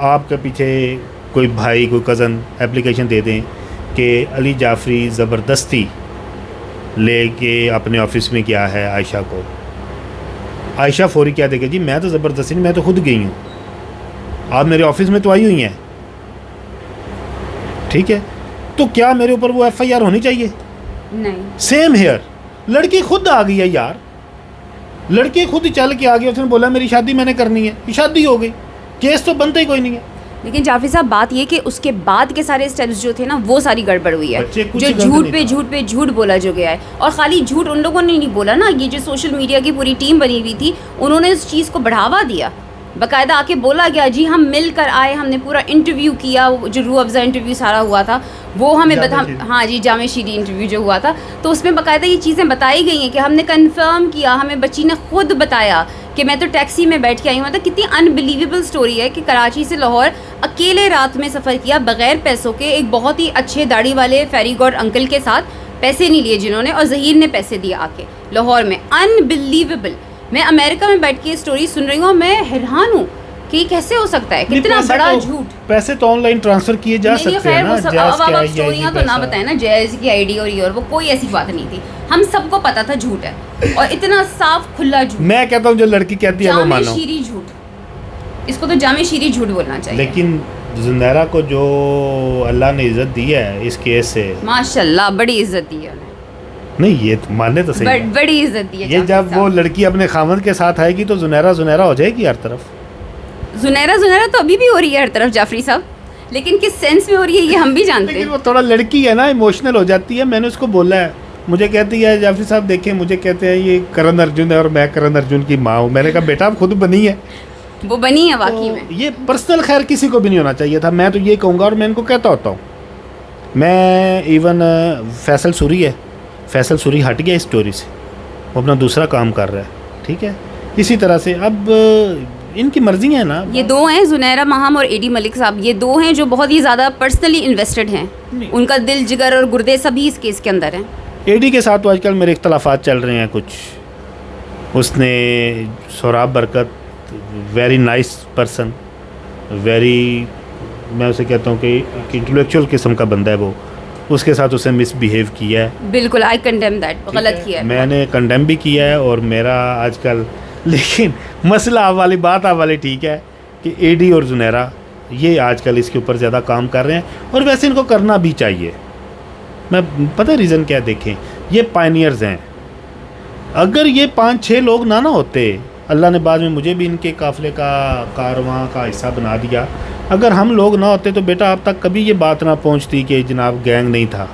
आपके पीछे कोई भाई कोई कज़न एप्लीकेशन दे दें कि अली जाफ़री ज़बरदस्ती लेके अपने ऑफिस में गया है आयशा को, आयशा फ़ौरी क्या देगी, जी मैं तो ज़बरदस्ती नहीं, मैं तो खुद गई हूँ, आप मेरे ऑफिस में तो आई हुई हैं, ठीक है, तो क्या मेरे ऊपर वो FIR होनी चाहिए? नहीं। सेम हेयर, लड़की खुद आ गई है यार, लड़की खुद चल के आ गई, उसने बोला मेरी शादी मैंने करनी है, शादी हो गई, केस तो बनता ही कोई नहीं है। लेकिन जाफरी साहब बात ये कि उसके बाद के सारे स्टेप्स जो थे ना वो सारी गड़बड़ हुई है, बच्चे कुछ जो गलत झूठ नहीं पे था। झूठ पे झूठ बोला जो गया है। और खाली झूठ उन लोगों ने नहीं बोला ना, ये जो सोशल मीडिया की पूरी टीम बनी हुई थी उन्होंने इस चीज़ को बढ़ावा दिया, बाकायदा आके बोला गया जी हम मिलकर आए, हमने पूरा इंटरव्यू किया, वो जो रूह अफ़ज़ा इंटरव्यू सारा हुआ था वो हमें हाँ जी जामे शीरी इंटरव्यू जो हुआ था, तो उसमें बाकायदा ये चीज़ें बताई गई हैं कि हमने कंफर्म किया, हमें बच्ची ने खुद बताया कि मैं तो टैक्सी में बैठ के आई हूँ। मतलब कितनी अनबिलीवेबल स्टोरी है कि कराची से लाहौर अकेले रात में सफ़र किया बग़ैर पैसों के, एक बहुत ही अच्छे दाढ़ी वाले फेरी गॉड अंकल के साथ, पैसे नहीं लिए जिन्होंने, और ज़हीर ने पैसे दिए आके लाहौर में। अनबिलीवेबल। मैं अमेरिका में बैठ के ये स्टोरी सुन रही हूँ और मैं हैरान हूँ कि कैसे हो सकता है, कितना बड़ा झूठ। पैसे तो ऑनलाइन ट्रांसफ़र किए जा सकते हैं ना, अब स्टोरियाँ तो ना बताए ना, जैज़ की आईडी और ये और वो, कोई ऐसी बात नहीं थी, हम सबको पता था झूठ है, और इतना साफ खुला झूठ। मैं कहता हूँ जो लड़की कहती है वो मानो, जामे शीरी झूठ, इसको तो जामे शीरी झूठ बोलना चाहिए। लेकिन ज़ुनैरा को जो अल्लाह ने इज़्ज़त दी है इस केस से, माशाल्लाह बड़ी इज्जत दी है उन्हें। नहीं ये तो मानने तो सही है। बड़ी इज्जत दी है। ये जब वो लड़की अपने खामद के साथ आएगी तो ज़ुनैरा हो जाएगी हर तरफ। ज़ुनैरा तो अभी भी हो रही है हर तरफ जाफरी साहब, लेकिन किस सेंस में हो रही है ये हम भी जानते लेकिन हैं। वो थोड़ा लड़की है ना, इमोशनल हो जाती है। मैंने उसको बोला है, मुझे कहती है जाफरी साहब देखें, मुझे कहते हैं ये करण अर्जुन है और मैं करण अर्जुन की माँ हूँ। मैंने कहा बेटा आप खुद बनी है, वो बनी है वाकई तो में। ये पर्सनल खैर किसी को भी नहीं होना चाहिए था, मैं तो ये कहूँगा, और मैं इनको कहता होता हूँ। मैं इवन फैसल सूरी है, फैसल सूरी हट गया इस स्टोरी से, वो अपना दूसरा काम कर रहा है, ठीक है। इसी तरह से अब इनकी मर्जी है ना। ये दो हैं, ज़ुनैरा माहम और एडी मलिक साहब, ये दो हैं जो बहुत ही ज़्यादा पर्सनली इन्वेस्टेड हैं, उनका दिल जिगर और गुर्दे सभी इस केस के अंदर हैं। एडी के साथ तो आजकल मेरे इख्तलाफात चल रहे हैं कुछ। उसने सोराब बरकत, वेरी नाइस पर्सन, वेरी, मैं उसे कहता हूँ कि इंटेलेक्चुअल किस्म का बंदा है वो, उसके साथ उसे मिसबिहेव किया है। बिल्कुल, आई कंडेम दैट, गलत किया है। मैंने कंडेम भी किया है, और मेरा आजकल, लेकिन मसला आप वाली बात आप वाली ठीक है कि एडी और ज़ुनैरा ये आजकल इसके ऊपर ज़्यादा काम कर रहे हैं, और वैसे इनको करना भी चाहिए। मैं पता है रीज़न क्या, देखें ये पायनियर्स हैं। अगर ये 5-6 लोग ना होते, अल्लाह ने बाद में मुझे भी इनके काफ़िले का कारवां का हिस्सा बना दिया, अगर हम लोग ना होते तो बेटा आप तक कभी ये बात ना पहुंचती कि जनाब गैंग नहीं था,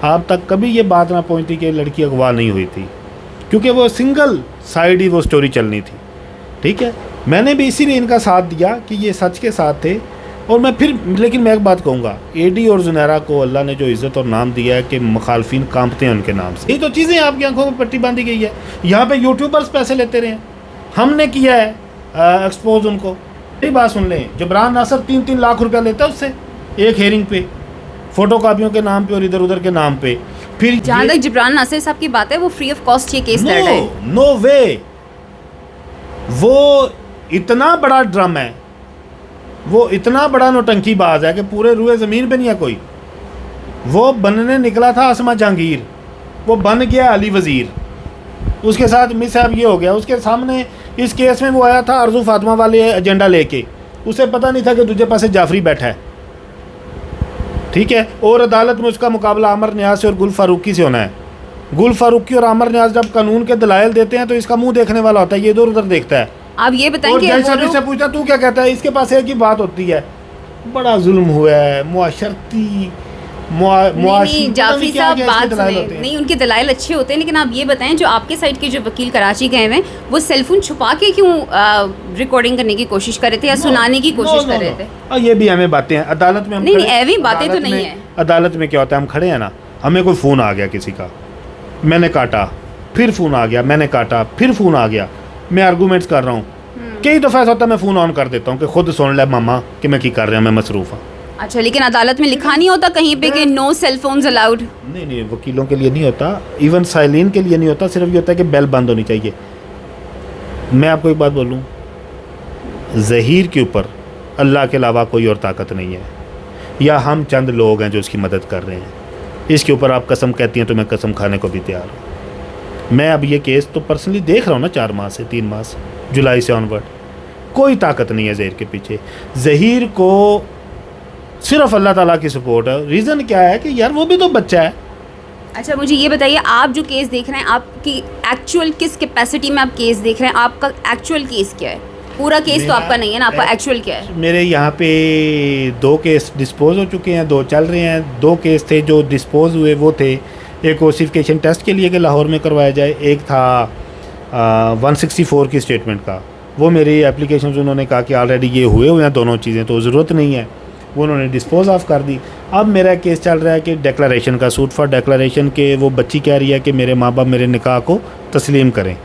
आप तक कभी ये बात ना पहुंचती कि लड़की अगवा नहीं हुई थी, क्योंकि वो सिंगल साइड ही वो स्टोरी चलनी थी, ठीक है। मैंने भी इसीलिए इनका साथ दिया कि ये सच के साथ थे। और मैं फिर, लेकिन मैं एक बात कहूँगा, एडी और ज़ुनैरा को अल्लाह ने जो इज़्ज़त और नाम दिया है कि मुखालफिन कांपते हैं उनके नाम से, ये तो चीज़ें आपकी आंखों में पट्टी बांधी गई है। यहाँ पे यूट्यूबर्स पैसे लेते रहे, हमने किया है एक्सपोज उनको। यही बात सुन लें, जबरान नासर 3-3 लाख रुपया लेता है उससे एक हेयरिंग पे, फ़ोटो कापियों के नाम पे और इधर उधर के नाम पे। फिर जहाँ तक जबरान नासिर साहब की बात है, वो फ्री ऑफ कॉस्ट ये केस लड़ रहे हैं। नो वे, वो इतना बड़ा ड्रम है, वो इतना बड़ा नौटंकीबाज है कि पूरे रूए ज़मीन पे नहीं है कोई। वो बनने निकला था असमा जहांगीर, वो बन गया अली वज़ीर, उसके साथ मिस साहब ये हो गया। उसके सामने इस केस में वो आया था अर्जू फातिमा वाले एजेंडा लेके, उसे पता नहीं था कि दूसरे पासे जाफरी बैठा है, ठीक है। और अदालत में उसका मुकाबला आमर न्याज से और गुल फारूकी से होना है। गुल फारूकी और आमर न्याज जब कानून के दलाइल देते हैं तो इसका मुंह देखने वाला होता है, ये इधर उधर देखता है। आप ये बताएं और कि जज साहब से पूछता तू क्या कहता है, इसके पास एक ही बात होती है, बड़ा जुल्म हुआ है, मुआशरती नहीं जाफरी साहब बात नहीं, उनके दलाइल अच्छे होते हैं, लेकिन आप ये बताएं जो आपके साइड के जो वकील कराची गए हैं वो सेलफोन छुपा के क्यों रिकॉर्डिंग करने की कोशिश कर रहे थे या सुनाने की कोशिश कर रहे थे? ये भी हमें बातें हैं अदालत में, नहीं ऐसी बातें तो नहीं है। अदालत में क्या होता है, हम खड़े हैं ना, हमें कोई फ़ोन आ गया किसी का, मैंने काटा, फिर फ़ोन आ गया, मैंने काटा, फिर फ़ोन आ गया, मैं आर्गूमेंट्स कर रहा हूँ। कई दफ़ा ऐसा होता है मैं फ़ोन ऑन कर देता हूँ कि खुद सुन ले मामा कि मैं क्या कर रहा हूँ, मैं मसरूफ़ हूँ। अच्छा, लेकिन अदालत में लिखा नहीं होता कहीं पे कि नो सेल फोन्स अलाउड? नहीं, वकीलों के लिए नहीं होता, इवन साइलिन के लिए नहीं होता, सिर्फ ये होता है कि बेल बंद होनी चाहिए। मैं आपको एक बात बोलूँ, ज़हीर के ऊपर अल्लाह के अलावा कोई और ताकत नहीं है। या हम चंद लोग हैं जो उसकी मदद कर रहे हैं। इसके ऊपर आप कसम कहती हैं तो मैं कसम खाने को भी तैयार हूँ। मैं अब ये केस तो पर्सनली देख रहा हूँ ना 4 माह से 3 माह से, जुलाई से ऑनवर्ड। कोई ताकत नहीं है ज़हीर के पीछे। ज़हीर को सिर्फ अल्लाह ताला की सपोर्ट है। रीज़न क्या है कि यार वो भी तो बच्चा है। अच्छा मुझे ये बताइए, आप जो केस देख रहे हैं आपकी एक्चुअल किस कैपेसिटी में आप केस देख रहे हैं? आपका एक्चुअल केस क्या है? पूरा केस तो आपका नहीं है ना, आपका एक्चुअल क्या है? मेरे यहाँ पे 2 केस डिस्पोज हो चुके हैं, 2 चल रहे हैं। 2 केस थे जो डिस्पोज हुए, वो थे एक ओसिफिकेशन टेस्ट के लिए कि लाहौर में करवाया जाए, एक था 164 की स्टेटमेंट का। वो मेरी एप्लीकेशन उन्होंने कहा कि ऑलरेडी ये हुए हैं दोनों चीज़ें, तो ज़रूरत नहीं है, वो उन्होंने डिस्पोज ऑफ कर दी। अब मेरा केस चल रहा है कि डिक्लेरेशन का, सूट फॉर डिक्लेरेशन के। वो बच्ची कह रही है कि मेरे माँ बाप मेरे निकाह को तस्लीम करें,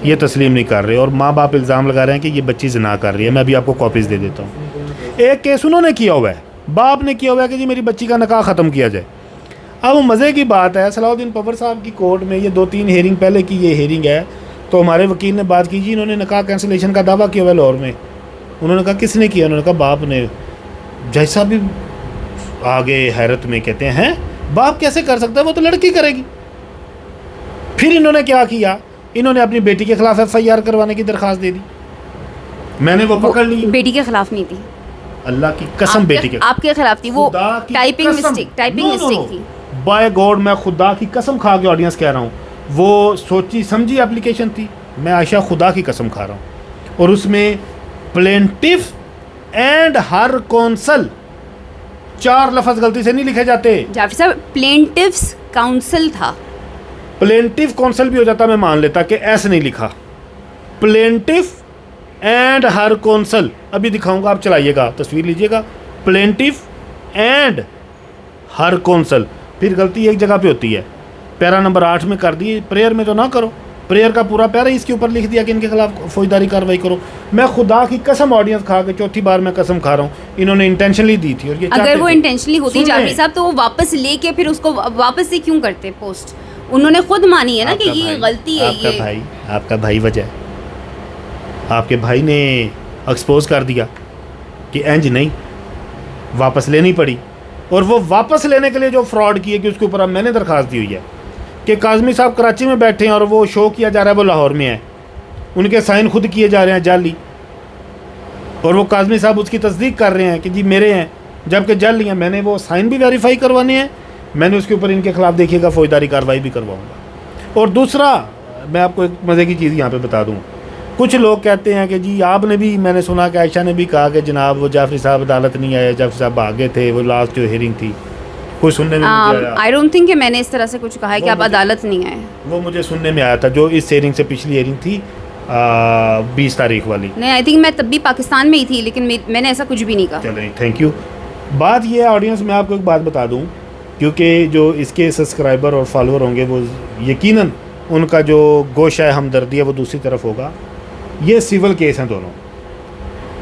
ये तस्लीम नहीं कर रहे, और माँ बाप इल्ज़ाम लगा रहे हैं कि ये बच्ची ज़िना कर रही है। मैं अभी आपको कॉपीज़ दे देता हूँ। एक केस उन्होंने किया हुआ है, बाप ने किया हुआ है कि जी मेरी बच्ची का निकाह ख़त्म किया जाए। अब मज़े की बात है, सलाउद्दीन पवर साहब की कोर्ट में ये 2-3 हेयरिंग पहले की ये हेयरिंग है, तो हमारे वकील ने बात की, जी इन्होंने निकाह कैंसिलेशन का दावा किया हुआ है लाहौर में। उन्होंने कहा किसने किया? उन्होंने कहा बाप ने। जैसा भी आगे हैरत में कहते हैं बाप कैसे कर सकता है, वो तो लड़की करेगी। फिर इन्होंने क्या किया, इन्होंने अपनी बेटी के खिलाफ FIR करवाने की दरख्वास्त दे दी। मैंने वो पकड़ ली। बेटी के खिलाफ नहीं थी, अल्लाह की कसम बेटी के आपके खिलाफ थी। वो टाइपिंग मिस्टेक थी। बाय गॉड मैं खुदा की कसम खा के ऑडियंस कह रहा हूँ, वो सोची समझी एप्लीकेशन थी। मैं आयशा खुदा की कसम खा रहा हूँ। और उसमें प्लेंटिफ एंड हर कौंसल 4 लफ्ज़ गलती से नहीं लिखे जाते। जाफर साहब, प्लेंटिफ्स काउंसिल था। प्लेंटिफ काउंसिल भी हो जाता, मैं मान लेता कि ऐसे नहीं लिखा। प्लेंटिफ एंड हर काउंसिल, अभी दिखाऊंगा, आप चलाइएगा, तस्वीर लीजिएगा। प्लेंटिफ एंड हर काउंसिल, फिर गलती एक जगह पे होती है, पैरा नंबर 8 में कर दी। प्रेयर में तो ना करो, प्रेयर का पूरा पैरा इसके ऊपर लिख दिया कि इनके खिलाफ फौजदारी कार्रवाई करो। मैं खुदा की कसम ऑडियंस खा के 4थी बार मैं कसम खा रहा हूँ, इन्होंने इंटेंशनली दी थी। और ये अगर वो इंटेंशनली होती जाफरी साहब तो वो वापस लेके फिर उसको वापस से क्यों करते पोस्ट? उन्होंने खुद मानी है ना कि ये गलती है। आपका भाई वजह है, आपके भाई ने एक्सपोज कर दिया कि एंज नहीं, वापस लेनी पड़ी। और वो वापस लेने के लिए जो फ्रॉड किए कि उसके ऊपर अब मैंने दरख्वास्त दी हुई है कि काज़मी साहब कराची में बैठे हैं और वो शो किया जा रहा है वो लाहौर में है, उनके साइन खुद किए जा रहे हैं जाली, और वो काज़मी साहब उसकी तस्दीक कर रहे हैं कि जी मेरे हैं, जबकि जाली हैं। मैंने वो साइन भी वेरीफाई करवाने हैं, मैंने उसके ऊपर इनके खिलाफ देखिएगा फौजदारी कार्रवाई भी करवाऊँगा। और दूसरा मैं आपको एक मज़े की चीज़ यहाँ पर बता दूँ, कुछ लोग कहते हैं कि जी आपने भी, मैंने सुना कि आयशा ने भी कहा कि जनाब वो जाफरी साहब अदालत नहीं आए, जाफरी साहब भागे थे, वो लास्ट जो हियरिंग थी कुछ सुनने में मुझे आया। आई डोंट थिंक कि मैंने इस तरह से कुछ कहा है कि आप अदालत नहीं आए। वो मुझे सुनने में आया था जो इस हियरिंग से पिछली हियरिंग थी 20 तारीख वाली। नहीं, आई थिंक मैं तब भी पाकिस्तान में ही थी, लेकिन मैंने ऐसा कुछ भी नहीं कहा। चलें, थैंक यू। बात ये है ऑडियंस, मैं आपको एक बात बता दूँ, क्योंकि जो इसके सब्सक्राइबर और फॉलोअर होंगे वो यकीनन उनका जो गोशा है हमदर्दी है वो दूसरी तरफ होगा। ये सिविल केस हैं दोनों,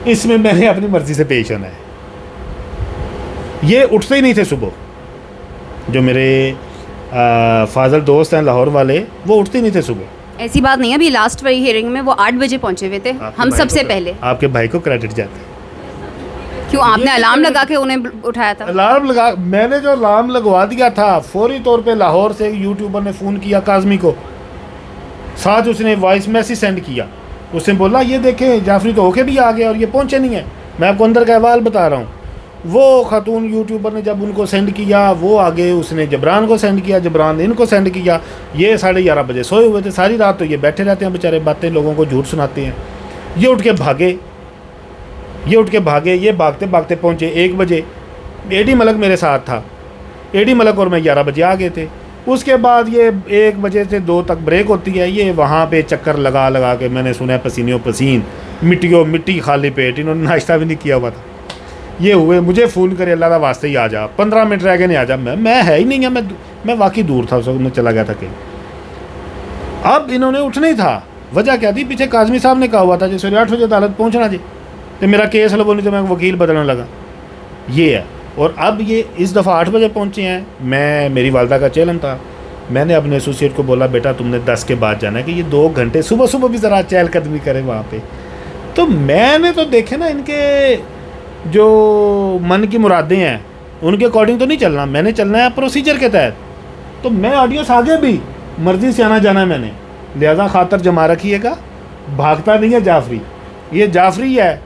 इसमें मैंने अपनी मर्ज़ी से पेश आना है। ये उठते ही नहीं थे सुबह, जो मेरे फाजल दोस्त हैं लाहौर वाले, वो उठते ही नहीं थे सुबह। ऐसी बात नहीं है, अभी लास्ट वाली हियरिंग में वो 8 बजे पहुंचे हुए थे, हम सबसे पहले। आपके भाई को क्रेडिट जाता है। क्यों, आपने अलार्म लगा के उन्हें उठाया था? अलार्म लगा, मैंने जो अलार्म लगवा दिया था, फौरी तौर पे लाहौर से यूट्यूबर ने फ़ोन किया काज़मी को, साथ उसने वॉइस मैसेज सेंड किया। उसने बोला ये देखें जाफरी तो होके भी आ गया और ये पहुंचे नहीं है। मैं आपको अंदर का अहवाल बता रहा हूँ। वो खातून यूट्यूबर ने जब उनको सेंड किया, वो आगे उसने जबरान को सेंड किया, जबरान ने इनको सेंड किया। ये 11:30 बजे सोए हुए थे, सारी रात तो ये बैठे रहते हैं बेचारे, बातें लोगों को झूठ सुनाते हैं। ये उठ के भागे, ये भागते भागते पहुँचे 1 बजे। एडी मलक मेरे साथ था, एडी मलक और मैं 11 बजे आ गए थे। उसके बाद ये 1 बजे से 2 तक ब्रेक होती है, ये वहाँ पे चक्कर लगा लगा के, मैंने सुना है पसीनों पसीन, मिट्टी खाली पेट, इन्होंने नाश्ता भी नहीं किया हुआ था। ये हुए, मुझे फ़ोन करे अल्लाह का वास्ते ही आ जा, 15 मिनट रह गए नहीं आ जा। मैं है ही नहीं है, मैं वाकई दूर था उस वक्त, मैं चला गया था कहीं। अब इन्होंने उठना ही था, वजह क्या थी, पीछे काज़मी साहब ने कहा हुआ था जी सुबह 8 बजे अदालत पहुँचना जी, तो मेरा केस हल बोली तो मैं वकील बदलने लगा। ये है। और अब ये इस दफ़ा 8 बजे पहुँचे हैं। मेरी वालदा का चैलेंज था, मैंने अपने एसोसिएट को बोला बेटा तुमने 10 के बाद जाना है कि ये 2 घंटे सुबह सुबह भी ज़रा चहलकदमी करें वहाँ पे। तो मैंने तो देखे ना इनके जो मन की मुरादें हैं उनके अकॉर्डिंग तो नहीं चलना, मैंने चलना है प्रोसीजर के तहत। तो मैं ऑडियंस आगे भी मर्ज़ी से आना जाना है मैंने, लिहाजा खातर जमा रखिएगा। भागता नहीं है जाफरी, ये जाफरी है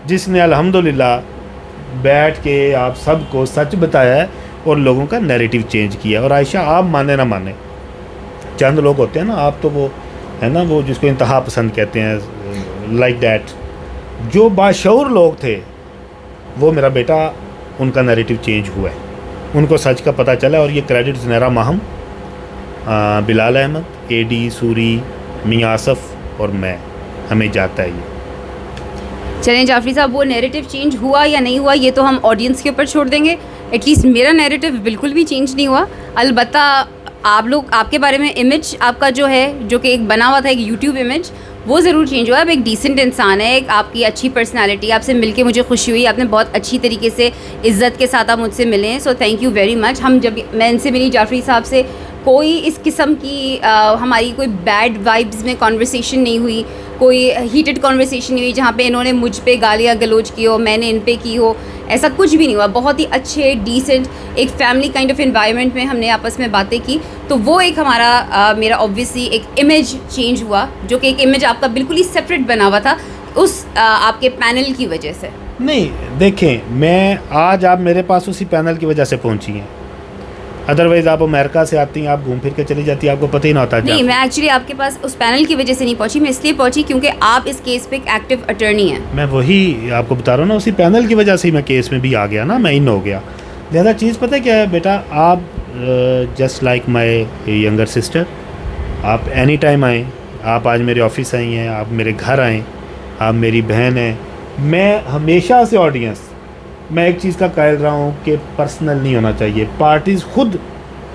जिसने अल्हम्दुलिल्लाह बैठ के आप सबको सच बताया है और लोगों का नैरेटिव चेंज किया। और आयशा, आप माने ना माने, चंद लोग होते हैं ना, आप तो वो है ना, वो जिसको इंतहा पसंद कहते हैं, लाइक दैट, जो बाशऊर लोग थे वो मेरा बेटा, उनका नैरेटिव चेंज हुआ है, उनको सच का पता चला। और ये क्रेडिट ज़ुनैरा माहम, बिलाल अहमद, एडी सूरी, मियां आसफ़ और मैं, हमें जाता है ये। चलें जाफरी साहब, वो नैरेटिव चेंज हुआ या नहीं हुआ ये तो हम ऑडियंस के ऊपर छोड़ देंगे। एटलीस्ट मेरा नैरेटिव बिल्कुल भी चेंज नहीं हुआ। अलबत्ता आप लोग, आपके बारे में इमेज आपका जो है, जो कि एक बना हुआ था एक यूट्यूब इमेज, वो ज़रूर चेंज हुआ। आप एक डिसेंट इंसान है, एक आपकी अच्छी पर्सनालिटी, आपसे मिलके मुझे खुशी हुई, आपने बहुत अच्छी तरीके से इज़्ज़त के साथ आप मुझसे मिले हैं, so thank you very much. मैं इनसे मिली जाफरी साहब से, कोई इस किस्म की हमारी कोई बैड वाइब्स में कॉन्वर्सेशन नहीं हुई, कोई हीटेड कॉन्वर्सेशन नहीं हुई जहाँ पे इन्होंने मुझ पे गालियाँ गलोच की हो, मैंने इन पे की हो, ऐसा कुछ भी नहीं हुआ। बहुत ही अच्छे डिसेंट एक फैमिली काइंड ऑफ एनवायरनमेंट में हमने आपस में बातें की। तो वो एक हमारा मेरा ऑब्वियसली एक इमेज चेंज हुआ, जो कि एक इमेज आपका बिल्कुल ही सेपरेट बना हुआ था उस आपके पैनल की वजह से। नहीं देखें, मैं आज आप मेरे पास उसी पैनल की वजह से पहुंची हैं, अदरवाइज़ आप अमेरिका से आती हैं, आप घूम फिर के चली जाती, आपको पता ही ना होता। नहीं, मैं एक्चुअली आपके पास उस पैनल की वजह से नहीं पहुंची, मैं इसलिए पहुंची क्योंकि आप इस केस पे एक एक्टिव अटर्नी हैं। मैं वही आपको बता रहा हूँ ना, उसी पैनल की वजह से ही मैं केस में भी आ गया ना, मैं इन हो गया। ज़्यादा चीज़ पता है क्या है बेटा, आप just like my younger sister, आप एनी टाइम आएँ, आप आज मेरे ऑफिस आई हैं, आप मेरे घर आएँ, आप मेरी बहन हैं। मैं हमेशा से ऑडियंस, मैं एक चीज़ का कायल रहा हूँ कि पर्सनल नहीं होना चाहिए। पार्टीज़ खुद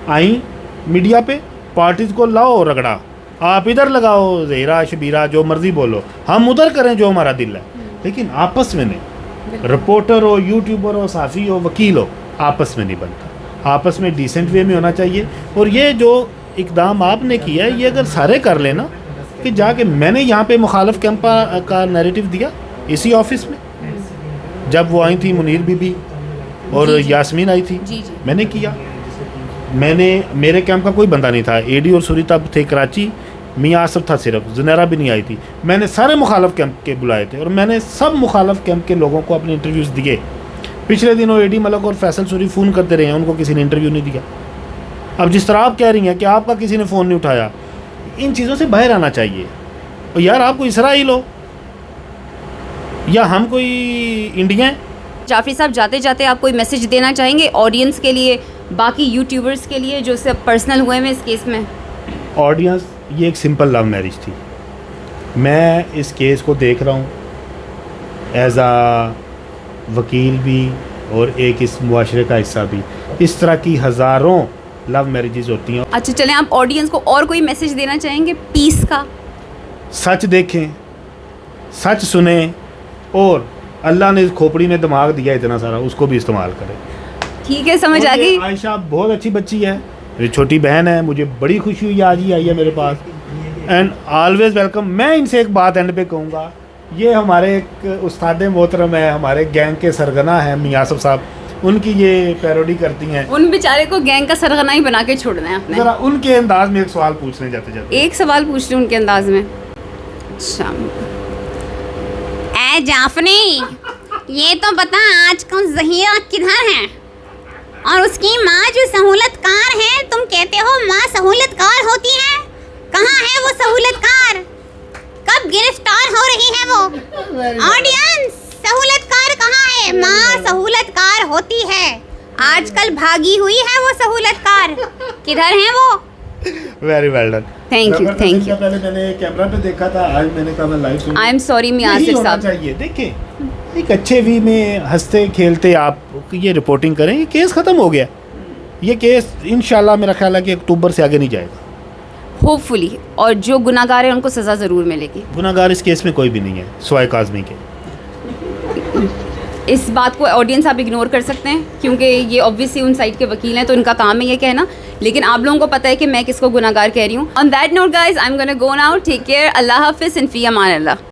आई मीडिया पे, पार्टीज़ को लाओ रगड़ा, आप इधर लगाओ ज़हीरा शबीरा जो मर्ज़ी बोलो, हम उधर करें जो हमारा दिल है, लेकिन आपस में नहीं। रिपोर्टर हो, यूट्यूबर हो, साफ़ी हो, वकील हो, आपस में नहीं बनता, आपस में डिसेंट वे में होना चाहिए। और ये जो इकदाम आपने किया है, ये अगर सारे कर लेना कि जाके मैंने यहाँ पे मुखालिफ कैंप का नैरेटिव दिया इसी ऑफिस में, जब वो आई थी मुनीर बीबी और यास्मीन आई थी, मैंने किया। मेरे कैंप का कोई बंदा नहीं था, एडी और सूरी तब थे कराची, मियां आसफ़ था सिर्फ, ज़ुनैरा भी नहीं आई थी। मैंने सारे मुखालिफ कैंप के बुलाए थे और मैंने सब मुखालिफ कैंप के लोगों को अपने इंटरव्यूज़ दिए। पिछले दिनों एडी मलक और फैसल सूरी फ़ोन करते रहे हैं, उनको किसी ने इंटरव्यू नहीं दिया। अब जिस तरह आप कह रही हैं कि आपका किसी ने फ़ोन नहीं उठाया, इन चीज़ों से बाहर आना चाहिए। और यार आप कोई इसराइल हो या हम कोई इंडिया हैं। जाफरी साहब, जाते जाते आप कोई मैसेज देना चाहेंगे ऑडियंस के लिए, बाकी यूट्यूबर्स के लिए जो सब पर्सनल हुए हैं इस केस में? ऑडियंस, ये एक सिंपल लव मैरिज थी। मैं इस केस को देख रहा हूँ एज आ वकील भी और एक इस मुआशरे का हिस्सा भी। इस तरह की हज़ारों लव मैरिजेज होती हैं। अच्छा चलें, आप ऑडियंस को और कोई मैसेज देना चाहेंगे पीस का? सच देखें, सच सुने, और अल्लाह ने इस खोपड़ी में दिमाग दिया इतना सारा, उसको भी इस्तेमाल करें। ठीक है, समझ आ गई। आयशा बहुत अच्छी बच्ची है, मेरी छोटी बहन है, मुझे बड़ी खुशी हुई आज ही आई है मेरे पास, एंड ऑलवेज वेलकम। मैं इनसे एक बात एंड पे कहूँगा, ये हमारे एक उस्ताद मोहतरम है, हमारे गैंग के सरगना हैं मियां आसफ़ साहब, उनकी ये पैरोडी करती हैं। उन बेचारे को गैंग का सरगना ही बना के छोड़ना है आपने। जरा उनके अंदाज में एक सवाल पूछने जाते एक सवाल पूछ लूँ उनके अंदाज में। अच्छा जाफरी, ये तो बता आजकल ज़हीरा किधर है, और उसकी माँ जो सहूलतकार है, तुम कहते हो माँ सहूलतकार होती है, कहाँ है वो सहूलतकार? कब गिरफ्तार हो रही है वो? ऑडियंस, सहूलतकार कहाँ है? माँ सहूलतकार होती है, आजकल भागी हुई है वो सहूलतकार, किधर है वो? Very well done, thank you, thank you. पहले मैंने कैमरा पे देखा था, आज मैंने कहा मैं लाइव सुनूं। आई एम सॉरी मियां आसिफ साहब। चाहिए देखें, एक अच्छे वी में हंसते खेलते आप ये रिपोर्टिंग करें, ये केस ख़त्म हो गया। ये केस इंशाल्लाह मेरा ख्याल है कि अक्टूबर से आगे नहीं जाएगा, होपफुली, और जो गुनाहगार है उनको सज़ा ज़रूर मिलेगी। गुनाहगार इस केस में कोई भी नहीं है सिवाय काज़मी के। इस बात को ऑडियंस आप इग्नोर कर सकते हैं क्योंकि ये ऑब्वियसली उन साइड के वकील हैं, तो इनका काम है ये कहना, लेकिन आप लोगों को पता है कि मैं किसको गुनाहगार कह रही हूँ। On that note guys, I am gonna go now, take care, Allah हाफिज़, एंड फी अमान अल्लाह।